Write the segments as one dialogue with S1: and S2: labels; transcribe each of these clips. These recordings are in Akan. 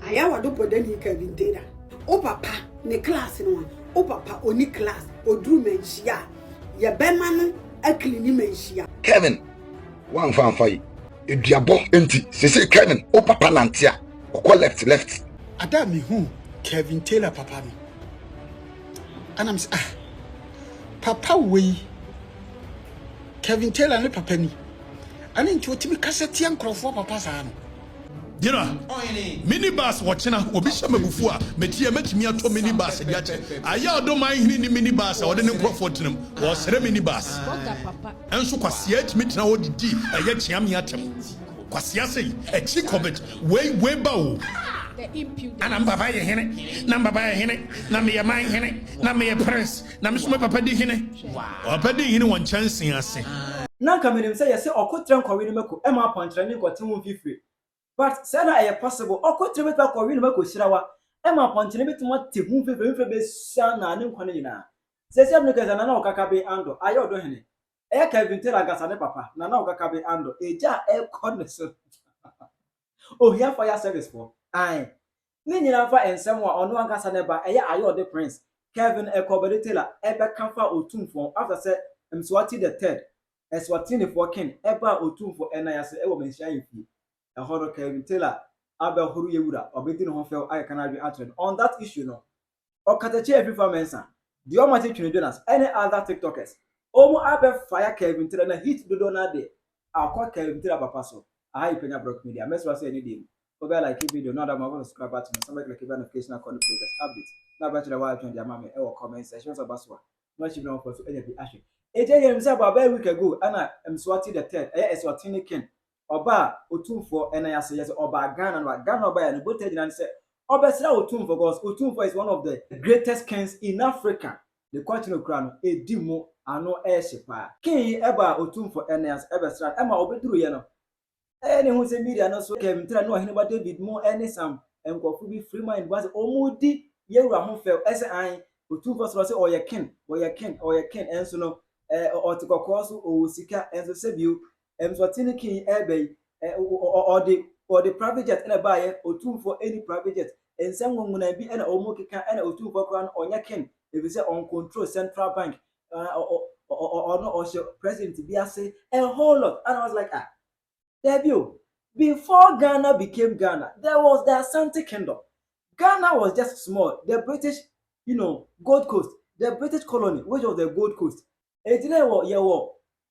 S1: aya wado podani Kevin Taylor o papa ne class no o papa oni class odru menhia ye bema no aklini menhia
S2: Kevin one fan fight eduabo enti sese Kevin o papa nantia o left
S3: Adami who Kevin Taylor papa no and I'm papa we Kevin Taylor ne papa ni ani nti otimi kaseti ankrofo papa sa no
S4: Dira minibus watchina obi shamabufu a metie metimi ato minibus gache aya odo man hini ni minibus a ode ne nkrofo tenam wo sere minibus enso kwase atimi tena odidi eye chiam yatem kwase asei echi covid we ba o ana baba ye hene na me man hene na me press na me so papa di hene papa di hene won chance ase
S5: na kamenim say yesi okotre nkwawe ni mako e ma pontre ni nkote won fifiri but say na e possible okotre be kwawe ni mako shirawa e ma pontre be tuma te hu fifiri be sha na ne nkwane nyina sesi abneka na okaka be ando ayo odo hene e Kevin Taylor agasa ne papa na okaka be ando eja e kone so oh here fire service for ai ni nyina fa ensem wa ono agasa ne ba e ayo the prince Kevin Ekobede Taylor e be kanfa otumfo after say Mswati the third Eswatini for king eba otumfo enayase ewo menhia yifi ehoro Kevin Taylor abe horo yewura obedi no hofel I can be atred on that issue no Okatakyie Afrifa mensa the almighty Twene Jonas any other TikTokers omo abe fire Kevin Taylor na hit dodo na de akwa Kevin Taylor papa so I Penyah block media meswa say any day obe like video no other mobile subscribe button somebody like notification icon latest updates na ba tell why join the mama e comment section so baswa no she no for so any be action eje yem say about a week ago ana Mswati the third Eswatini king oba otumfo enayase yes oba Ghana oba ya no both ejina say obesra otumfo because otumfo is one of the greatest kings in Africa the continent crown edimo ano ehyepa king eba otumfo enayase ebesra ema obeduru ye no any who say media no so Kevin Taylor no hene ba David mo any sam enkofu bi free mind was omudi yewura ho fel ese an otumfo so say oye king enso no otikokroso o sika enso sebio Mswatini king ebe or the private jet ena baye otumfo any private jet ensem ngunguna bi ena omokeka ena otumfo kran onya king if you say on control central bank or no president bi ase a whole lot and I was like debut before Ghana became Ghana there was the Asante Kingdom. Ghana was just small, the British Gold Coast, the British colony which was the Gold Coast.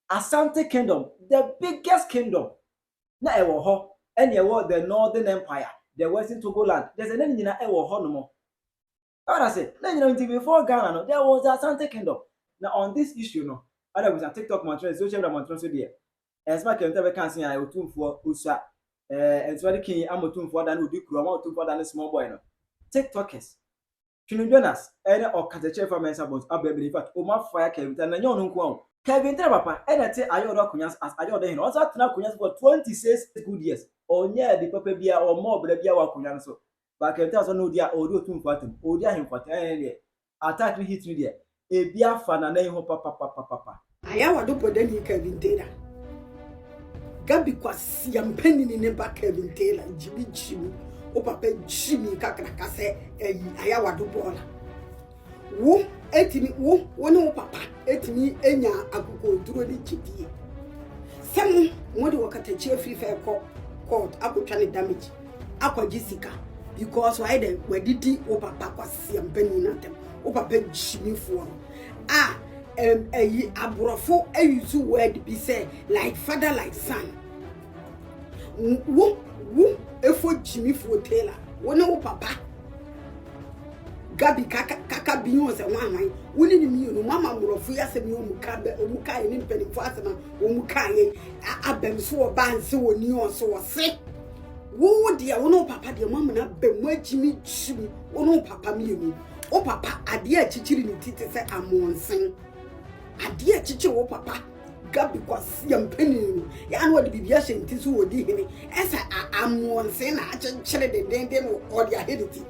S5: Asante Kingdom, the biggest kingdom. Na ewo ho, and the Northern Empire, the Western Togoland. There's a name in ewo ho no more. What I say? Before Ghana, no, there was the Asante Kingdom. Now on this issue, no, other was a TikTok montrance, social montrance there. As my can can see I otumfo usa, and so the king am otumfo than would do otumfo than a small boy no. TikTokers. Twene Jonas, any Okatakyie Afrifa mensa bones abebe in fact, Oma fire Kevin Taylor na nyo no nko. Kevin Taylor papa, enete ayodo kunyas as ayodo hin. Also atena kunyas for 26 good years. Onye the papa bia or more bla bia wa kunya so. But Kevin Taylor so no dia odo otumfo atem. Odia hin kwata ene attack hit ni dia. E bia fa na ho papa.
S1: aya wado podani Kevin Taylor gabi kwasi yampeni ni ba Kevin Taylor Gyimifuo o papa Gyimi kakaka se aya wado bola wo etimi wo ne wo papa etimi enya akoko duro ni chidie sem mo de Okatakyie Afrifa court akotwa damage akwagisika because why the wedidi wo papa kwasi yampeni na tem wo papa Gyimifuo abrofo use word be say like father like son wo efo Gyimifuo Taylor wona wo papa gabi kaka biyo se wanwan woni ni miyo no mama mrofo yase mi omuka ni mpelifo asema omuka ye abemso obanse woni onso wose wo dia wono papa dia mama na bemu Gyimifuo wono papa mi o papa ade achichiri ni tete se amonsen ade achichi wo papa gabi kwasi yampeni ya no de bibia hyenti so wodi hene esa amonsen na achichiri de no odi ahediti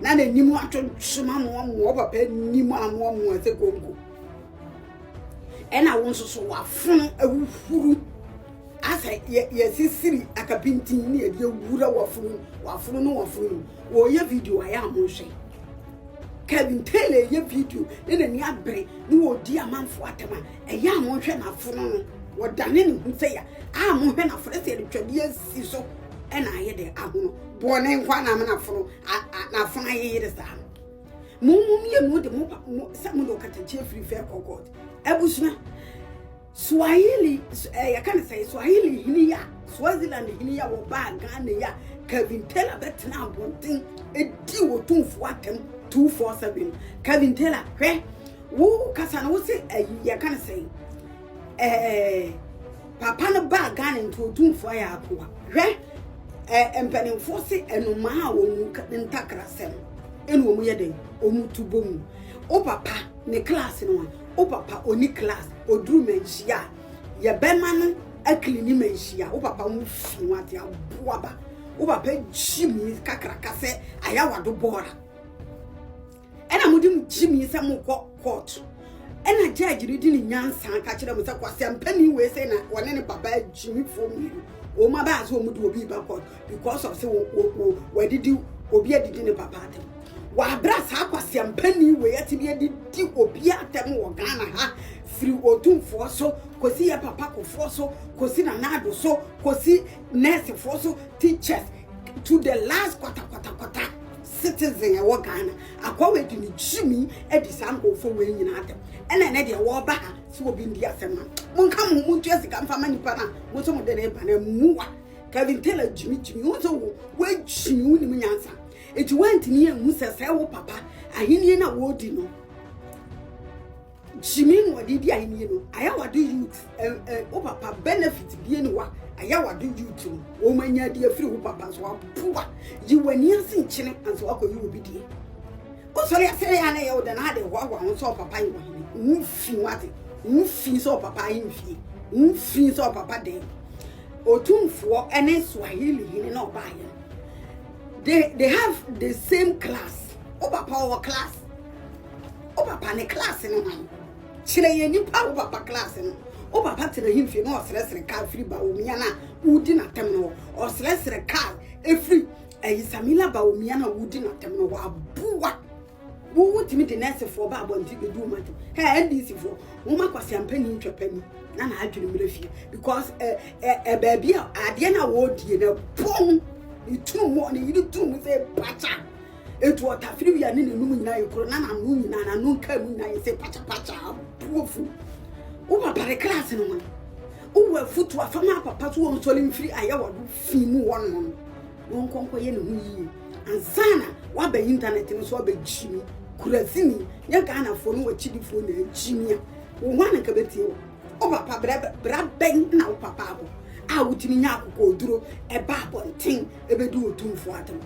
S1: na na nimu atwonsuma mo papa nimu amomo se kongo ena wonso so wafunu awufuru asa ye sisiri akapinti ni e de wura wafunu no wo ye video aya amonhwe Kevin Taylor ye video ne ni abre ni wo di amanfo atema e ya amonhwe na afunu no wo dane ne hu se ya amonhwe na afunu se de twade asi so e na aye de ahono bone nkwa na me na afunu na afunu aye de sa mumum ye no de mo sa mo do Okatakyie Afrifa kokot ebusuna Swahili I can't say Swahili hinia Swaziland hinia wo ba Ghana ya Kevin Taylor betna bonten edi wo tumfo atem 247 Kevin Taylor hwe wo kasa na wo se I can't say papa no ba Ghana nto tumfo ya akoa hwe empanimfo se enoma wo mu ntakrasem enu wo mu yeden o mu tubom o papa ne class no o papa oni class odru menhia ye bema no aklini menhia o papa mu fi wate aboaba o papa jimi kakraka se ayawado bora ena mudim jimi se mu court ena judge redi ni nyansa ka kire mu se kwase ampani we se na wone ne papa Gyimifuo mi o ma ba so mu do obi ba court because of say we didi obi adidi ne papa atem wa bra sa kwase ampani we ati bi didi obi atem wo Ghana ha free otumfo so kosi ya papa kofo so kosi na nado so kosi nurse fo so teachers to the last quarter citizen ya wo Ghana akwawe di ni Gyimi edisam ofo we nyina atem ena na de wo ba ha so obi ndi asema monka mu muntu asika mfa manipa na mo so mo de ne ba na muwa Kevin Taylor Gyimi wo so wo Gyimi wo ni munyansa eti wantini en musese wo papa ahini na wo di no Gyimi no di ahini no ayawado youth wo papa benefit bi ni wa ayawado youth no wo manya di afiri wo papa so apuwa yi wani asin kine anso akoyi obi die ko sori asere ya na ye wo da na de wo so papa yi wo fi wate wo fi so papa yi fi wo fi so papa de otumfo ene Swahili hini na obaye they have the same class o papa or class o papa ne class no man chire ye nipa o papa class no o papa tere himfi no osresere ka free ba omia na udi na tem no osresere ka efri Samila ba omia na udi na tem no abuwa wo timi de nurse for ba abonti be do matter NDC for wo makwase ampani ntwapani na na adwene mrefie because baby ade na wo die na pon itu mo ni itu mu se pacha etu otafiri wi ane ne num nyina yekro na nu nyina na nu nka mu nyina se pacha buofu wo papa re class no mo wo futu afama papa so won soli mfiri ayawado fi mu won won konko ye ne hu yi ansana wa ba internet no so ba Gyimi kurasini ya Ghana fo no wa Gyimifuo na Gyimi wo wan ka betie wo papa bra ben na wo papa abo a wutimi nya akoko oduro eba abonten ebedu otumfo atem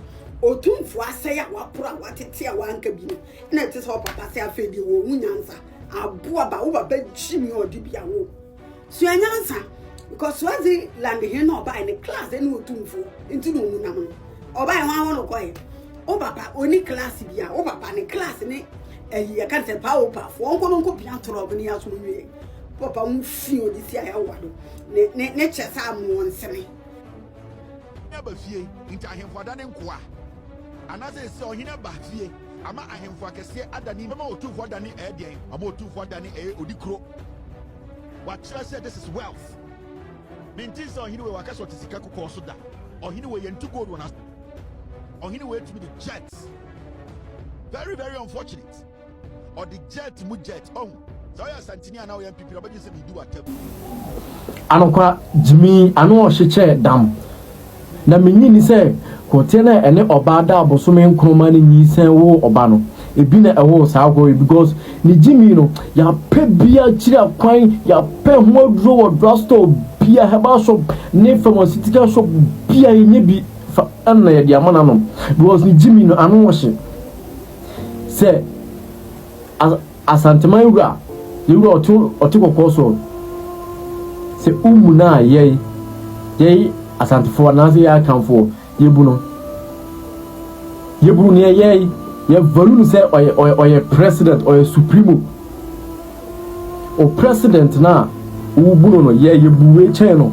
S1: otumfo asaya wapura watete a wanka bi na te so papa se afedi wo hunyansa aboa ba wo baba Gyimi odi bia wo so anyansa because wazi land here no ba in class ene otumfo nti no munam no oba e hwan no koye o papa oni class bia o papa ne class ne ya kan se pa o pa fo onko no nko bia toro obni aso nwie papa mu fi odisi ayawado ne chesa mu onsene
S2: ya ba fie nti ahemfo ada ne nkoa anase se ohine ba fie ama ahemfo akese adani mama otufo adani edien ama otufo adani odikro what say this is wealth minti so ohine we wakaso tisika kokko so da ohine we yentu gold wona ohine we to be the jets very very unfortunate or the jet mu jet so ya Asantehene na we MPP obaji se bi do atem
S6: anokwa Gyimi anu ohyeche dam na menyini se kote na ene obada abosome nkroma ne nyisen wo oba no ebi na ewo saa go because ni Gyimi no ya pe bia kira kwan ya pe ho aduro wo drugstore bia heba shop ne pharmaceutical shop bia yenye bi na ya dia mana no because ni Gyimi no anu ohye se Asantehene wura yewura otukoko so se umuna ye Asantehene na se ya kanfo yebu ne ye value se oye president oye supremo o president na ubuno no yebu we chen no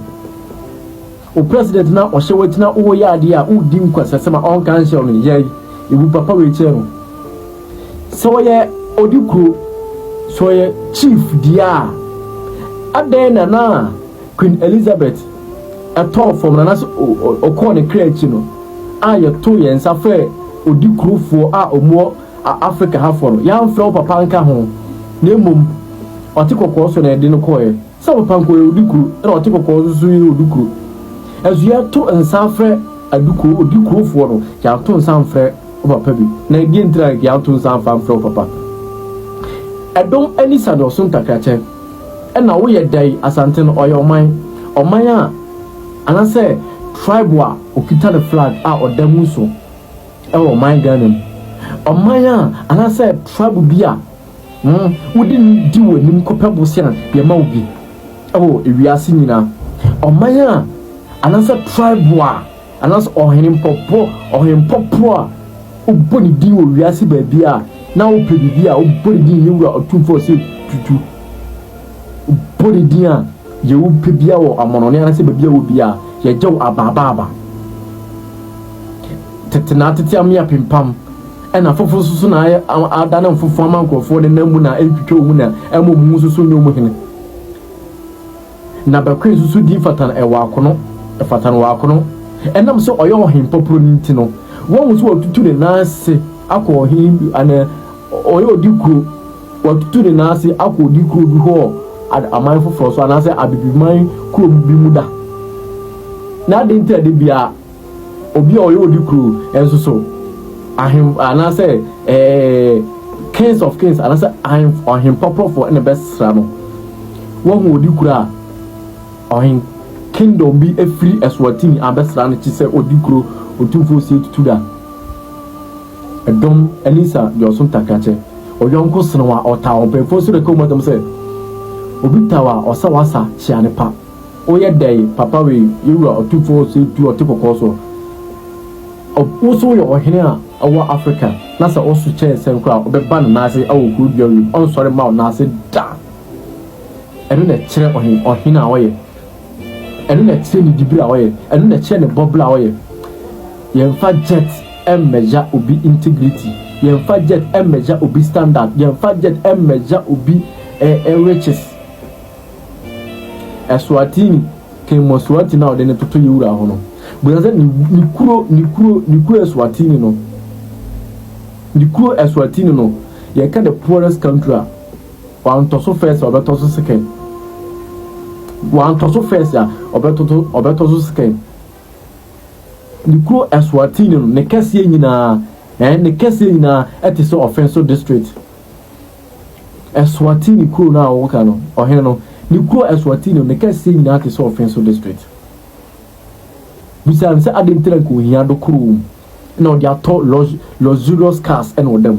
S6: o president na o hye wetina o ya ade a o di nkwasasema on kan hye no ye ewu papa we chero so ye odikuro so ye chief dia adena na Queen Elizabeth ato from na so o ko ne kreachi no aye to ye nsafe odikurofo a omo Africa ha for ya mfra papa nka ho na mum otikoko so na ede no ko ye so papa nko odikuru na otikoko so ye odikuru ezu ya to nsafe adukuru odikurofo no ya to nsamfre papa bi na edi ntra ya to nsamfa mfra papa edom ani sado so ntakache na wo ye dai Asantehene oyo oman a anase tribe a okita the flag a odamu so e wo man Ghana oman a anase tribe bia wodi di wanim kopebo se na ye ma obi e wo ewiase nyina oman a anase tribe a anase ohenim popo a oboni di wo wiase ba bia na wo pedi a oboni di yewura otumfo se tutu oboni di a ye wo pebia wo amonone anase ba bia wo bia ye jew ababa tetena tete amia pimpam ena fofo susu na adana fofo amankofo ne namu na entwetwe mu na emomu susu nyomu hene na bakwe susu di fatan ewa akono fatan wa akono enam so oyo himpopro nti no won so otutu ne nase akọ him ana oyo dikuru otutu ne nase akọ dikuru bi ho aman fofo so anase abibiman kurom bi muda na de nta de bia obi oyo dikuru enso so ahim anase kings of kings anase ahim popro for in the best rano won odikuru a ohin kingdom bi a free Eswatini abesra ne chise odikuro otumfo sie tutuda edom elisa josun takache oyonko senwa ota obefo so de ko modom se obitawa osawasa chiane pa oye dai papa we yura otumfo sie tu otipoko so oso yo ohene a awo Africa na sa osu che senkra obeba na nase awo kuru biawi on sori ma na se da enu na kire ohene a oye enu na tire ni dibira oye enu na kire ne bobla oye yemfa jet measure obi integrity yemfa jet measure obi standard yemfa jet measure obi riches Eswatini ke Moswati na ode ne toto yura ho no buyaze ni kuro Eswatini no ni kuro Eswatini no ye ka the poorest country one to so first or better so second one to so first ya obeto so second ni kuro Eswatini no ne kase nyina ne kase nyina etiso offensive district Eswatini kuro na woka no ohene no ni kuro Eswatini ne kase nyina etiso offensive district bisa se adentre ko hia do kuro na odi ato luxurious cars and odem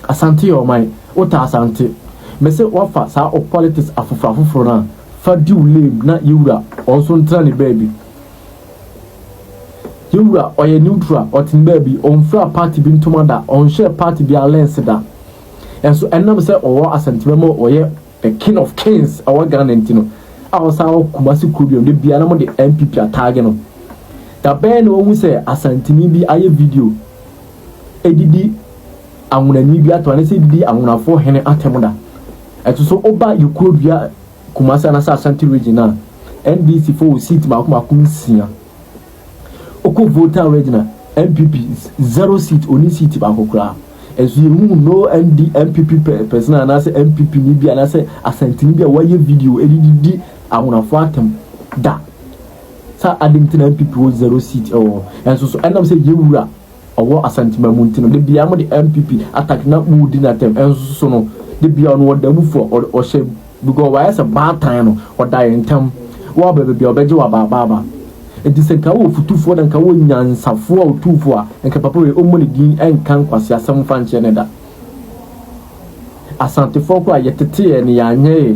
S6: asante o mai ota asante mese wafa sa o politics afufro na fa diule na yura also ntra ne baby yura oye neutral otin baby on fra party bi ntomada on share party bi alliance da enso enam se owo asantebemo oye the king of kings our Ghana ntino awsa kumasi kubiom de bia na mo de MPP atage no da ben wo se Asantehene bi aye video edidi anwunani bi ato na se edidi anwunafo hene atemoda eto so oba yukodua kumasa na sa Asante regional NDC for seat ma kumsia oko voter regional MPP 0 seat only seat ba kokra ezu mu no MPP person na say MPP ni bia na say Asantehene bia waye video edidi anwunafo atem da sa adintina MPP 0 seat enso so enam say yewura owo Asantehene muntino de bia mo de MPP attack na mudi na tem enso so no de bia no wadamu for o she because why as a bad time no or die in tem wo bebe obeje wa baba enti se ka wo futufo dan ka wo nyansafo otufo a enka papa we omoni din enkan kwase asem fa nche ne da Asantefo ko ayetete ne yanye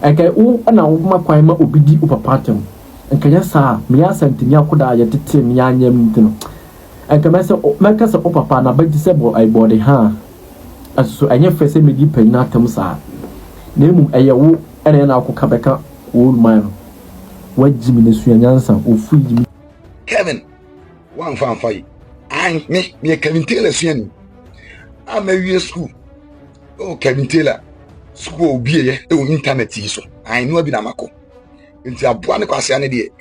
S6: enka wo na wo makwan ma obidi upapatem enka yasa me Asantehene akoda ayetete ne yanye mtino enka meka se opapa na badi se bo ai body ha aso anye fese medi Penyah atem sa nemu eyewo ene na akokabeka wo man wa Gyimi ne sua nyansa ofu Gyimi
S7: Kevin one fan fight I me Kevin Taylor suani I'm a school oh Kevin Taylor school be internet so I know bi na mako nti aboa ne kwase ane de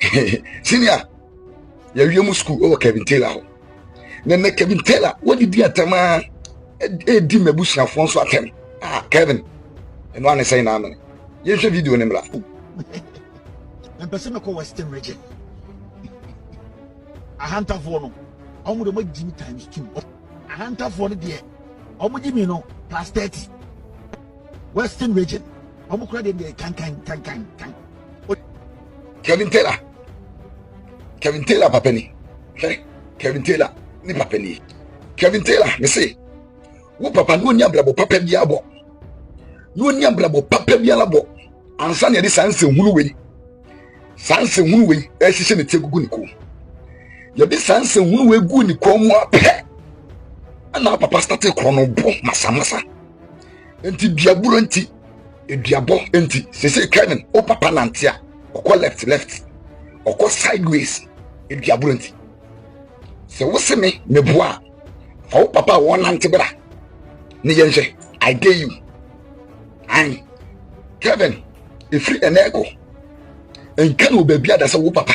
S7: senior ya wiem school oh Kevin Taylor ho na Kevin Taylor what did you atama di mabusha fon so atem Kevin and one say na amene ye hwe video ne mra
S2: and person me ko Western region a hunter for no omo de Gyimi times 2 a hunter for de omo Gyimi no plus 30 Western region omo kura de kan
S7: Kevin Taylor papa ni Kevin Taylor ni papa ni Kevin Taylor me say wo papa no nya brabo papa bia bo no nya brabo papa bia la bo ansa ne de sanse hunu we e hihye ne tegugu ni ko ye de sanse hunu we gu ni ko mu apɛ ana papa start krono bo masa enti biaburo enti eduabo enti sese Kevin o papa nantia okɔ left okɔ sideways eduabo enti se wo se me boa fa wo papa won nante bra ne yenhwe I dare you and Kevin if free enego en kan wo babia da se wo papa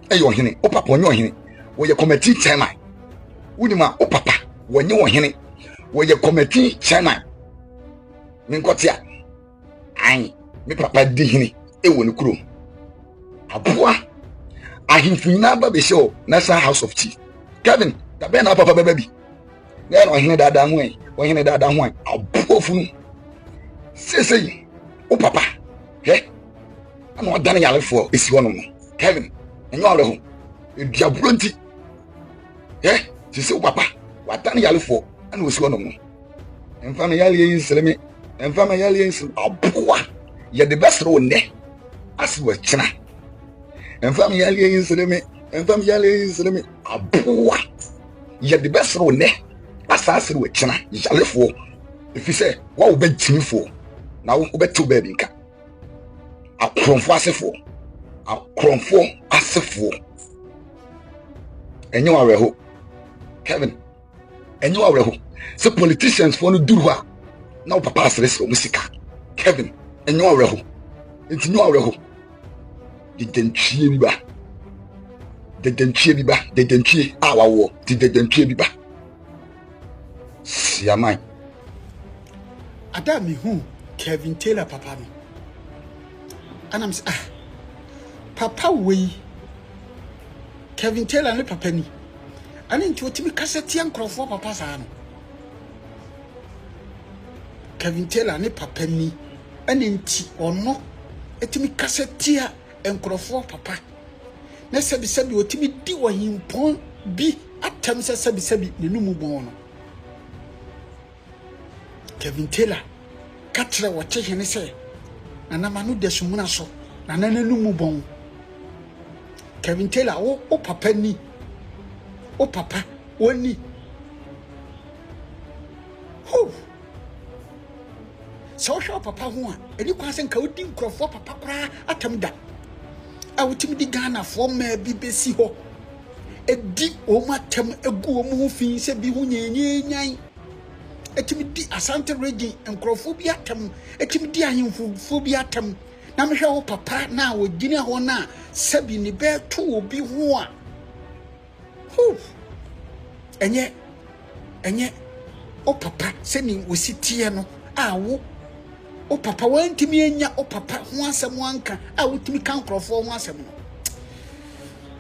S7: e yo hene wo papa onye ohene wo ye committee chairman wunima wo papa wonye ohene wo ye committee chairman minkotia ai me papa di hene e wo ne kuro aboa ahimfu na ba be show National House of Tea Kevin da be na papa baby na no hene dada ho ai wo hene dada ho ai aboa funu sesei o papa ana wadane yalefo esi wono no Kevin enyo ale ho eduaburo nti sesei o papa wadane yalefo ana osi wono no emfa me yale yin seleme emfa me yale yin aboa ye the best ro ne asiwa china emfa me yale yin seleme aboa ye the best ro ne asase ro china yalefo if you say what be Gyimifuo na wo be to baby nka akronfo asefo enyo aweho Kevin enyo aweho so politicians for no duru ha na wo papa asese musika Kevin enyo aweho entinyo aweho didentwie bi ba awawo didentwie bi ba siamai
S3: Adam who Kevin Taylor papa no and I'm papa we Kevin Taylor ne papa ni ani nti otimi kaseti ankrofo papa sa no Kevin Taylor ne papa ni ani nti ono etimi kaseti ankrofo papa na sabi otimi di wahimpon bi atam sabi ne numu bon no Kevin Taylor katre wote hene se na manu desumuna so na nanumu bon Kevin Taylor o papa ni o papa oni so papa ho a eni kwanse nka odi nkrofo papa kra atamda a wotimi di Ghana fo ma bi besi ho edi o matam egu o mu fi se bi ho nyenyenyan etimi di Asantehene nkrofo bi atam etimi di ahemfo bi atam na mehwe wo papa na wo gina ho na sabi ni be to obi ho a enye o papa se ni wositie no a wo o papa wantimi enya o papa ho asem anka a wotimi kan nkrofo ho asem no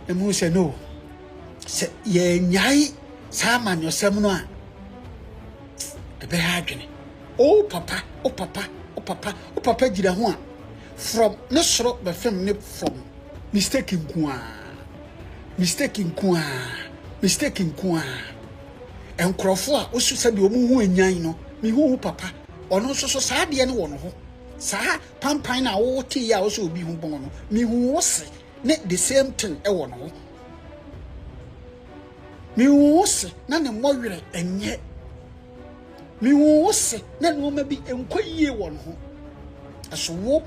S3: emu se no se ye nyai sa manyosem no a ebe ha dwene o papa gira ho a from ne soro be fem ne from mistaking kwa enkrofo a osu sabi omu hu enyan no mi hu papa ono so saa de ne wono ho saa pampan na wo ti ya wo so obi hu bon no mi hu wo se ne the same thing e wono ho mi hu wo se na ne mowere enye mi wo se na no ma bi enkoyie wono ho As wo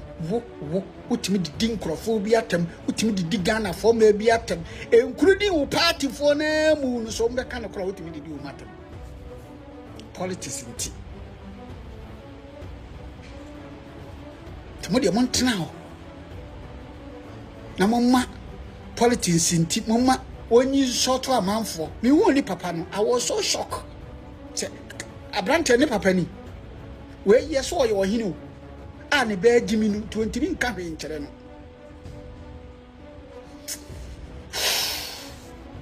S3: utimi di nkrofo bi atem utimi di Ghana for me bi atem including wo party for na mu no so mbeka no kra utimi di wo matem politics nti tamo de montena ho na momma politics nti momma onyi short amanfo me won ni papa no I was so shocked say abrante ni papa ni we yes o ye ohini o ani be Gyimi no 20 nka hwe nkyere no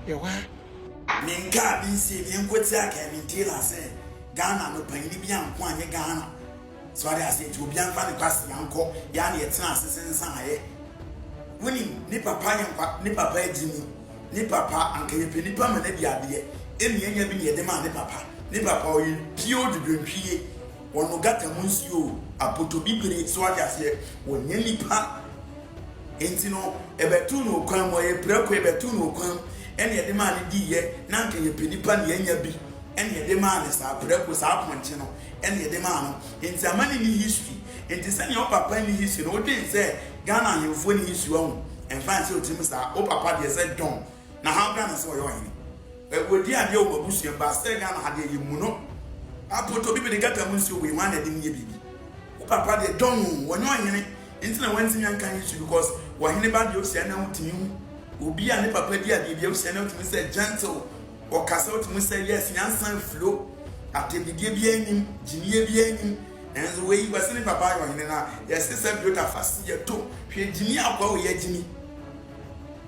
S3: yewa
S8: minka bi si bi nkwoti aka bi ntila se Ghana no panyi bi anko anye Ghana so ari ase ti obi anfa ne kwase yanko ya na yetena asese nsan aye woni ni papa yanka ni papa Gyimi ni papa anka ye pe ni pa ma na bi ade emi enya bi ne yede ma ni papa oyi pio de dwantwie wono gata munsio apoto bibire so ade ase wonya nipa enti no ebetu no kwan mo ye preko ebetu no kwan ene yede ma ne diye na anka ye pe nipa ne enya bi ene yede ma ne sa preko sa ponche no ene yede ma no enti amani ni history enti se ne o papa ni history no de se Ghana yefo ni history wo enfa se otimi sa o papa de se don na ha Ghana se wo yo hini wodi ade o mabusu ba se Ghana ade yimu no apoto bibiri gata munsi we man ade ni bibi o papa de don wonyo hini enti na wanti nyan kan history because wo hini ba de o se na utimi hu obi a ne papa di ade bi o se na utimi se gentle o kasa utimi se yes nyansan flow atebidie bi enim Gyimi bi enim enzo we yi wase ne papa yo hini na yes se biota fast ye to hwe Gyimi akwa o ye Gyimi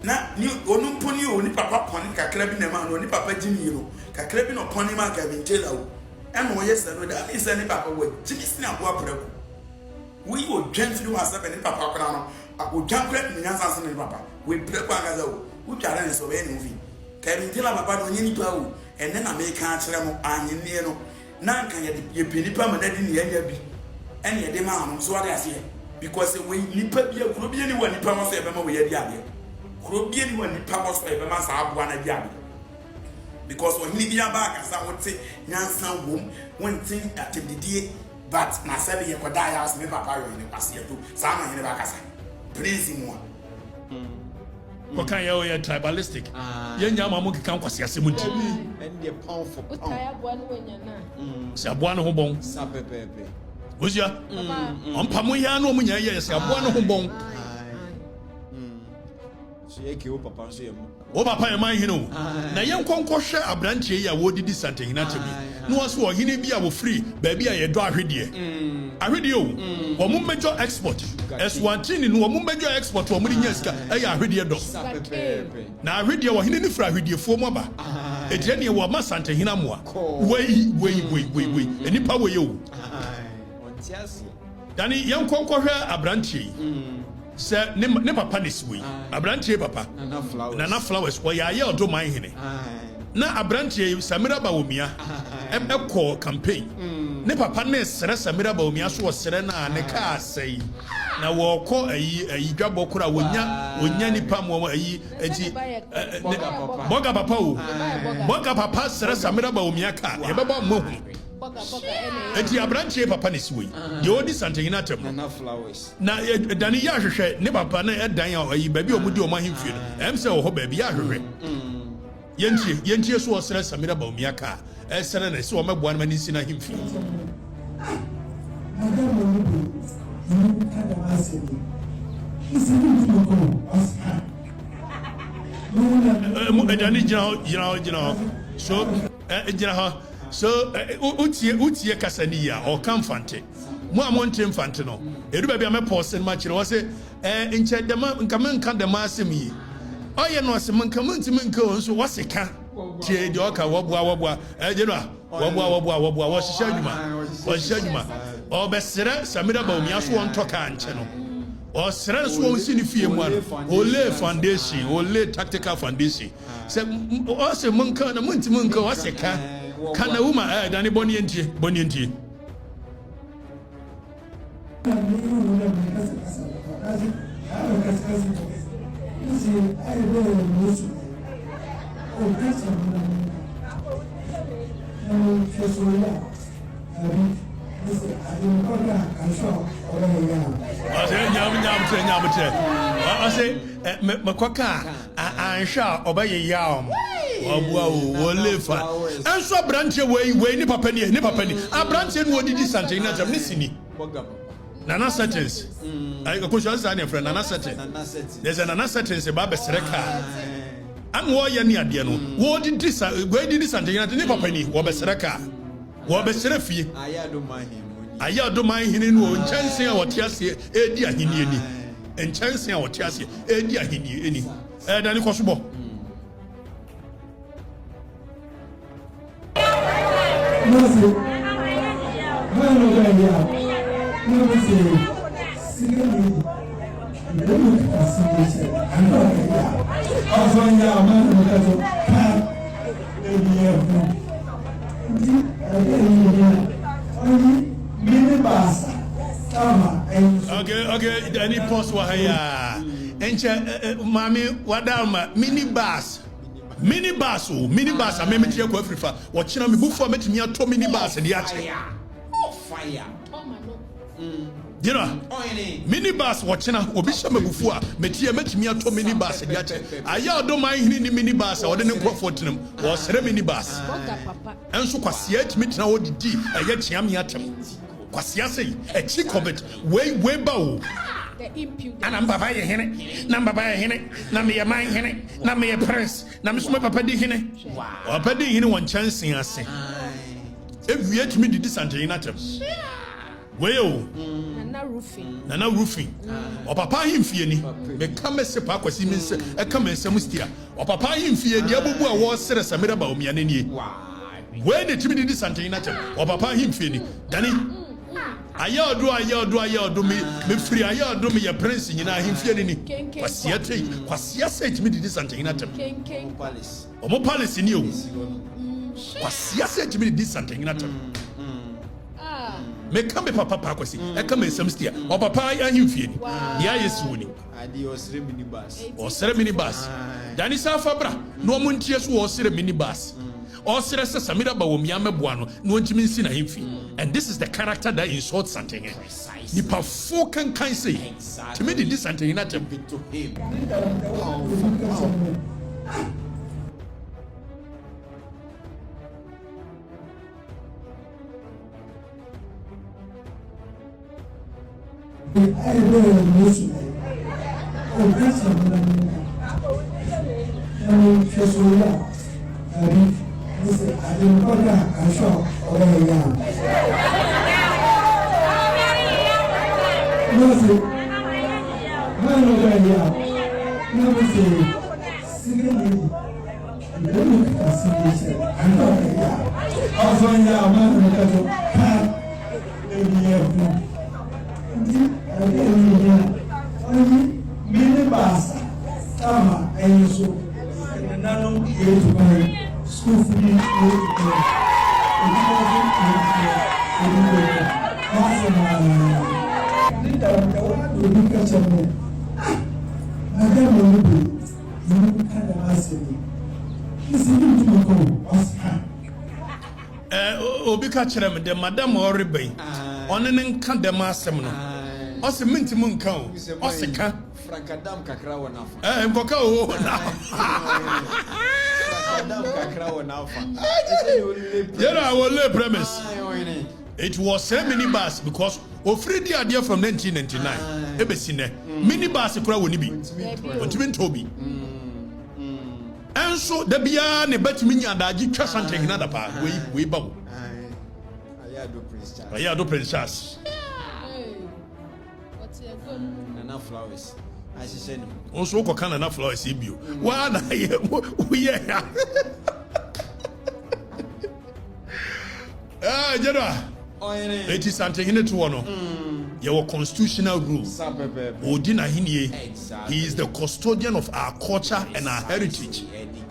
S8: na ni onumponi o ni papa poni kakra bi na ma no ni papa Gyimi no kakra bi no poni ma ga bintela o eno o yes no da is ni papa we Gyimi sina abo aprako we o gently was up ni papa kra no o jankra ni nyansa se ni papa we preko agaza o u tware ni so be ni uvi ka bintela papa no nyi ni pa o ene na me ka akere mo anyene no na nka ye penipa ma dadi ni anya bi ene ye de ma no so ade ase because we nipa bi akuro bi ni wa nipa mo so e be ma we ye di ade kuro bi ni wa nipa mo so e be ma sa aboa na di ade because when ni bia ba ka sa wote nyansa wom wontin atebidie but na sabe ye koda ya as me papa yo ni kwase to sa ma ye ba ka sa praise mo
S4: Kokan ya tribalistic. Yenya mamu kikan kwase ase munti.
S9: And the powerful.
S10: Utaya bwana wenya na.
S4: Se aboa no ho bon.
S9: Sapepepe.
S4: Ozia. Ompamu ya no munya ye se aboa no ho bon.
S9: So yeke o papa so ye mo.
S4: O papa ye man hinu. Na ye nkonkohwe abrantie ya wodidi Asantehene atabi. No so ohine bi a wo free ba bi a ye do ahwede. Ahwede o. Wo mu major export. S1 no wo mu major export wo mu di nyasika e ya ahwede do. Na ahwede wo hine ni fra ahwede fo mo ba. Ejire ne wo ma Asantehene amoa. Wei. Enipa wo ye o.
S9: Ontiasi.
S4: Dani ye nkonkohwe abrantie. Se ne papa ne siwe abrantie papa nana flowers o ya ye odo man hene na abrantie Samira Bawumia ekọ campaign ne papa ne sere Samira Bawumia so sere na ne ka asai na wo kọ ayi dwabo kura wonya nipa mo ayi enti boga papa o boga papa sere Samira Bawumia ka ye beba mo hu enti abrantie papa ne siwe ye odi Asantehene atem
S9: na flowers
S4: na dani ya hwehwe ne papa na edan a ayi ba bi omudi o mahemfie no em se wo ho ba bi ya hwehwe yentie so osere Samira Bawumia ka esere na se o meboa na mani si na hemfie dani jina so jina ha so utie kasaniya o kan fante mo amonte mfante no edu ba bia me pause ma kire wo se nche dema nka me nka dema asemi oye no se me nka munti me nka so wo se ka tie de oka woboa je no woboa wo hihya adwuma o be sere Samira Bawumia so won toka nche no o sere so won si ni fie mu ano ole foundation ole tactical foundation se o se me nka na munti me nka wo se ka kana uma dani boni entie I say, I say, Makwaka, I shall obey yam. And so branch away, nipper penny, a branch and what did this Santehene of Nissini? Nana sentence. I go push us on friend, Nana sentence. There's an another sentence about Besreka. I'm warrior near Diano. What did this? Where did this Santehene of nipper penny? Wabesreka. Wabeserefi. I don't mind him in chancing our Tiasi, Edia Hini, and chancing our Tiasi, Edia Hini, and then possible. Okay, any post wahaya. Enche mami wadama minibus. Minibus, I may make you go Afrifa. Watching me before making me a 2 minibus and the fire. You know, minibus watching Obisha before Metia met me a 2 minibus and the I don't mind any minibus or didn't go for them was a minibus. And so Quasiet meet now the D, I get Yamiatem. Quasiase, a chick of it, way bow. And I'm Baba Hene, number by Hene, Namia Mine Hene, Namia Press, Namis Papa Di Hene. Or Paddy Hene one chance in us. If we had to meet the Santehene, well, Nana roofing, or Papa him Fieni, become a sepa was means a comment Samustia, or Papa him Fie, the Abu was said as a mirabao Mianini. Where the timid Santehene, or Papa him Fieni, Danny. I do me free. I do me a prince in him feeling. Was said to me this Santehene Palace. Or more palace in you. Was said to me this Santehene. May come a papa paquasi, I come in some steer, or papa and you feeling. Yeah, yes, winning. Or minibus. Danny Safabra, no Muntias was a minibus. Or Serasa Samira Bawumiama Buano, no one to mean sin him fee. And this is the character that insults Santehene. The Pafo can say to me this Santehene to him.
S11: Listen, I didn't go down. I'm sure. Okay, yeah. Listen, I'm over here. Listen, secretly, let me see. I'm over here. Also, yeah, man, because of that, maybe you. Only minibus, summer, and so, and none of you. School for me,
S4: Obi catch them, the Madame Oribe, on an Kandama Seminole. Also, Minty Munko, Osaka, Frankadam Kakrawan, and Bocao. I will lay premise. It was a minibus because Ofredi idea from 1999. Ebesine minibus crowd be on Toby. And so the Bian bet me and I did trust something another part. We bow. I do Prince Charles. Enough flowers. I said, also, can enough flowers in you. Why, yeah. General, it is Asantehene to one. Your constitutional rule. Odina Hinie, he is the custodian of our culture and our heritage.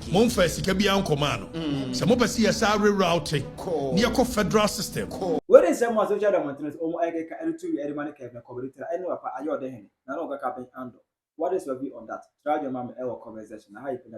S4: Monfa Sikabian command. Some of us here are rerouting near federal system.
S5: What is some social maintenance? I to Edmund Kevin coverage. I know about Asantehene. Now, what is your view on that? Try your mom ever conversation. How you can